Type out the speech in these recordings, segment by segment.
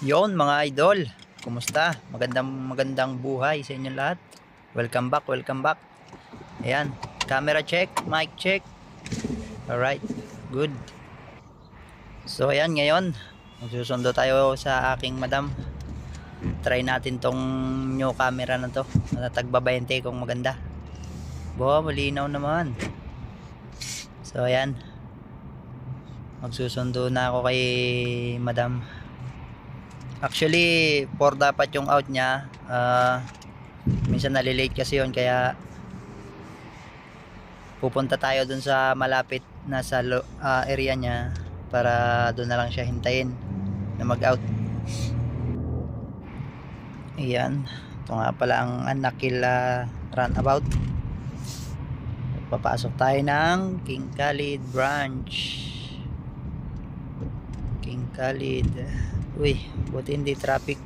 Yon mga idol, kumusta? Magandang buhay sa inyo lahat. Welcome back, welcome back. Ayan, camera check, mic check. Alright, good. So ayan, ngayon, magsusundo tayo sa aking madam. Try natin tong new camera na to. Tagba 20 kung maganda. Malinaw naman. So ayan, magsusundo na ako kay madam. Actually, 4 dapat yung out niya. Minsan nalilate kasi yon, kaya pupunta tayo dun sa malapit na sa area niya para doon na lang siya hintayin na mag out. Ayan, ito nga pala ang Anakil runabout. Papasok tayo ng King Khalid branch. King Khalid. Uy, buti hindi traffic.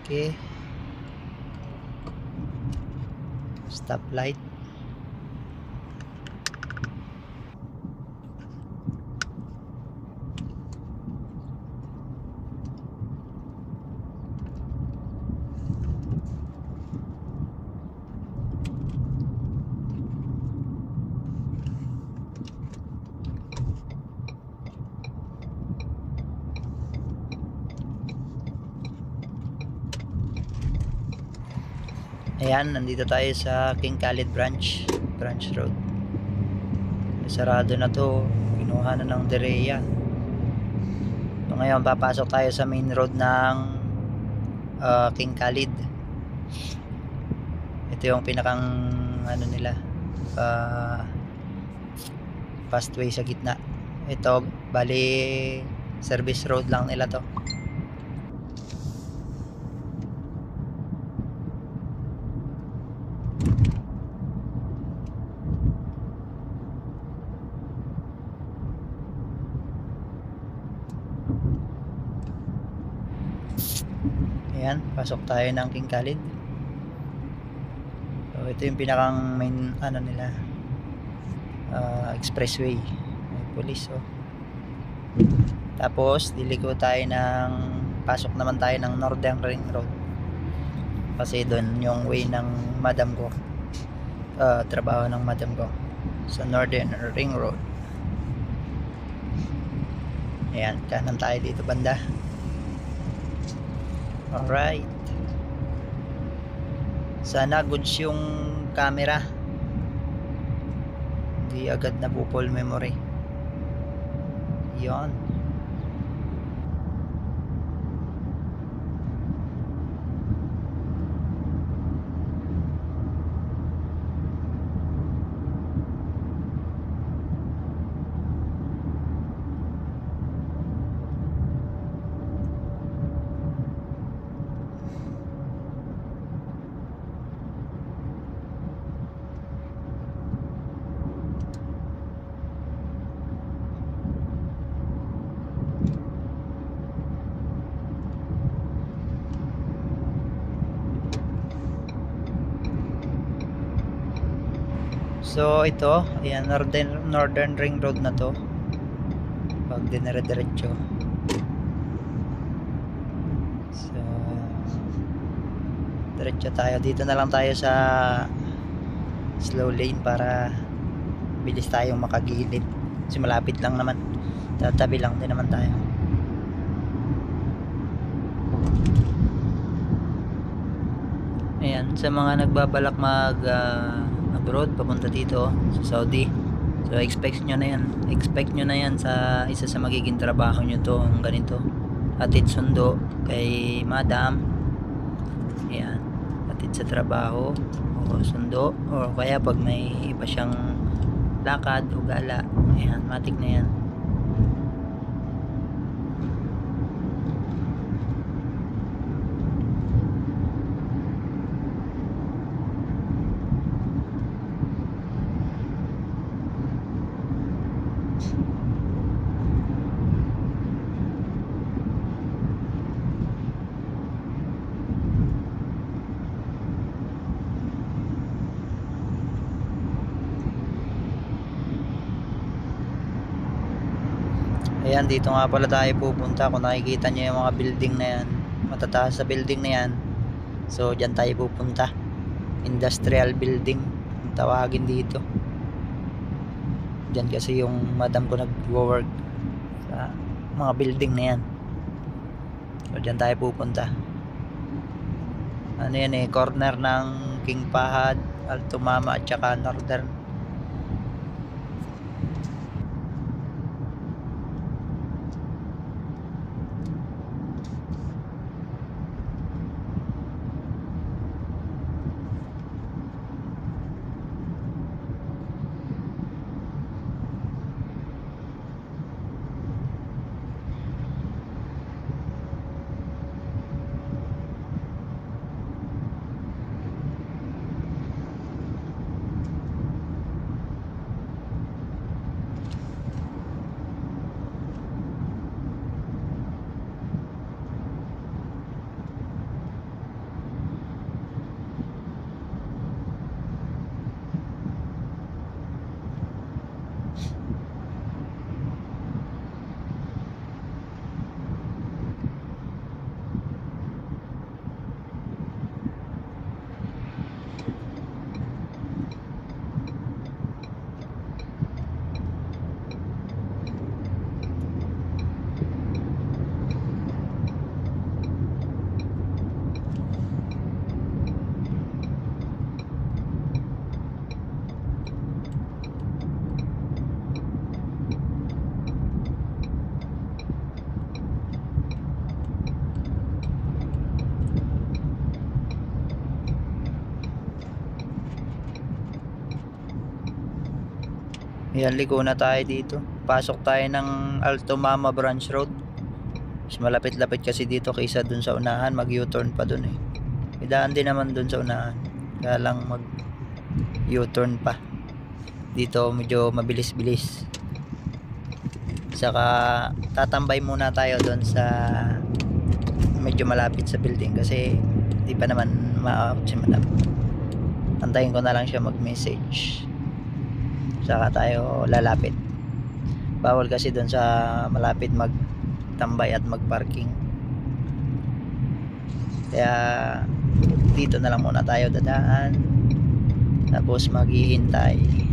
Okay, stoplight. Ayan, nandito tayo sa King Khalid branch road. Sarado na to, kinuha na ng Dereya. So ngayon papasok tayo sa main road ng King Khalid. Ito yung pinakang ano nila, fast way sa gitna. Ito bali service road lang nila to. Ayan, pasok tayo ng King Khalid. So ito yung pinakang main ano nila, expressway. May police oh. Tapos diliko tayo ng, pasok naman tayo ng Northern Ring Road. Kasi doon yung way ng madam ko, trabaho ng madam ko sa Northern Ring Road. Ayan, kanan tayo dito banda. Alright, sana goods yung camera, hindi agad na full memory. Yon. So ito, ayan, Northern Ring Road na to. Pag dinire-diretso. So diretso tayo. Dito na lang tayo sa slow lane para bilis tayong makagilid. Kasi malapit lang naman. Tatabi lang din naman tayo. Ayan, sa mga nagbabalak mag abroad papunta dito sa Saudi, so expect nyo na yan sa isa sa magiging trabaho nyo to, ang ganito, hatid sundo kay madam. Ayan, hatid sa trabaho o sundo, o kaya pag may iba siyang lakad o gala, ayan, matik na yan. Ayan, dito nga pala tayo pupunta. Kung nakikita nyo yung mga building na yan, matataas sa building na yan, so dyan tayo pupunta. Industrial building ang tawagin dito. Dyan kasi yung madam ko nag-work sa mga building na yan, so dyan tayo pupunta. Ano yan corner ng King Fahad, Alto Mama at saka Northern. Ayan, liko na tayo dito. Pasok tayo ng Alto Mama Branch Road. Mas malapit-lapit kasi dito kaysa dun sa unahan. Mag U-turn pa dun may daan din naman dun sa unahan, kaya lang mag U-turn pa. Dito medyo mabilis-bilis. Saka tatambay muna tayo dun sa medyo malapit sa building kasi hindi pa naman ma-out si madam. Antayin ko na lang siya mag-message, saka tayo lalapit. Bawal kasi doon sa malapit magtambay at magparking, kaya dito na lang muna tayo dadaan, tapos maghihintay.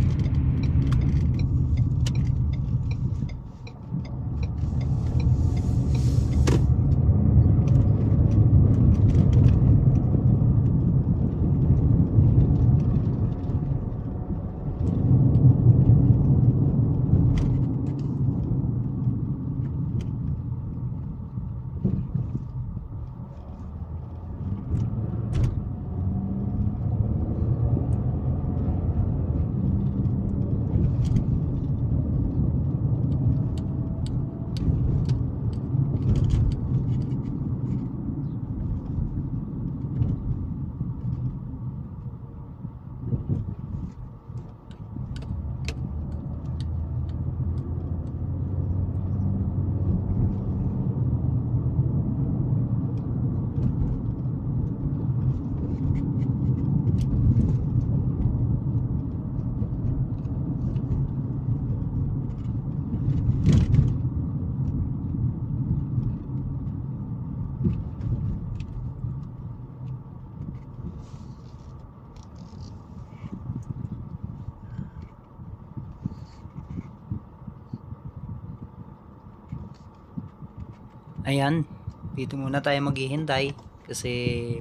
Ayan, dito muna tayo maghihintay kasi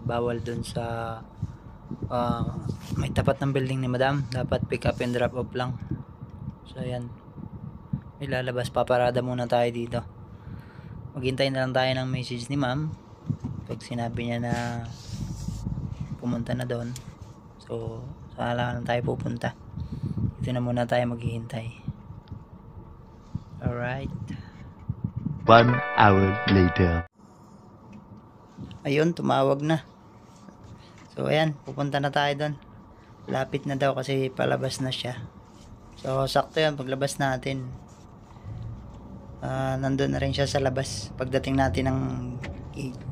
bawal dun sa may tapat ng building ni madam. Dapat pick up and drop off lang. So ayan, ilalabas, paparada muna tayo dito. Maghintay na lang tayo ng message ni ma'am pag sinabi niya na pumunta na doon. So saan lang tayo pupunta. Dito na muna tayo maghihintay. Alright. 1 hour later. Ayun, tumawag na. So ayan, pupunta na tayo doon. Lapit na daw kasi palabas na siya. So sakto yan, paglabas natin nandun na rin siya sa labas pagdating natin ng gate.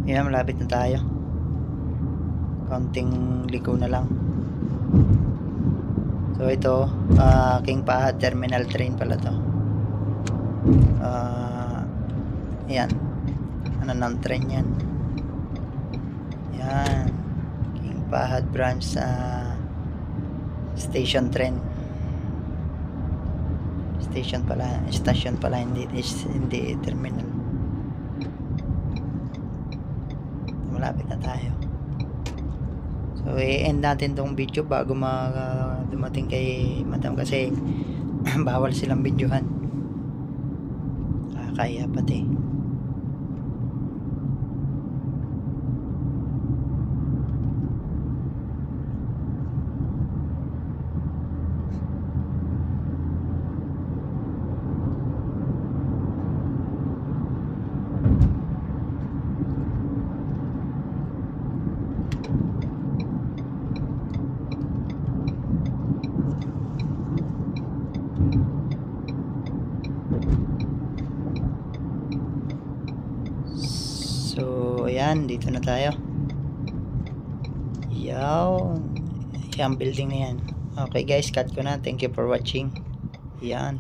Yan, malapit na tayo. Konting liko na lang. So ito, King Fahd Terminal Train pala to. Yan. Ano ng train yan? Yan. King Fahd branch sa station train. Station pala, hindi terminal. Malapit na tayo. So i-end natin tong video bago dumating kay madam kasi bawal silang videohan. Kaya pati. So, ayan, dito na tayo. Yung building na yan. Okay guys, cut ko na. Thank you for watching. Yan.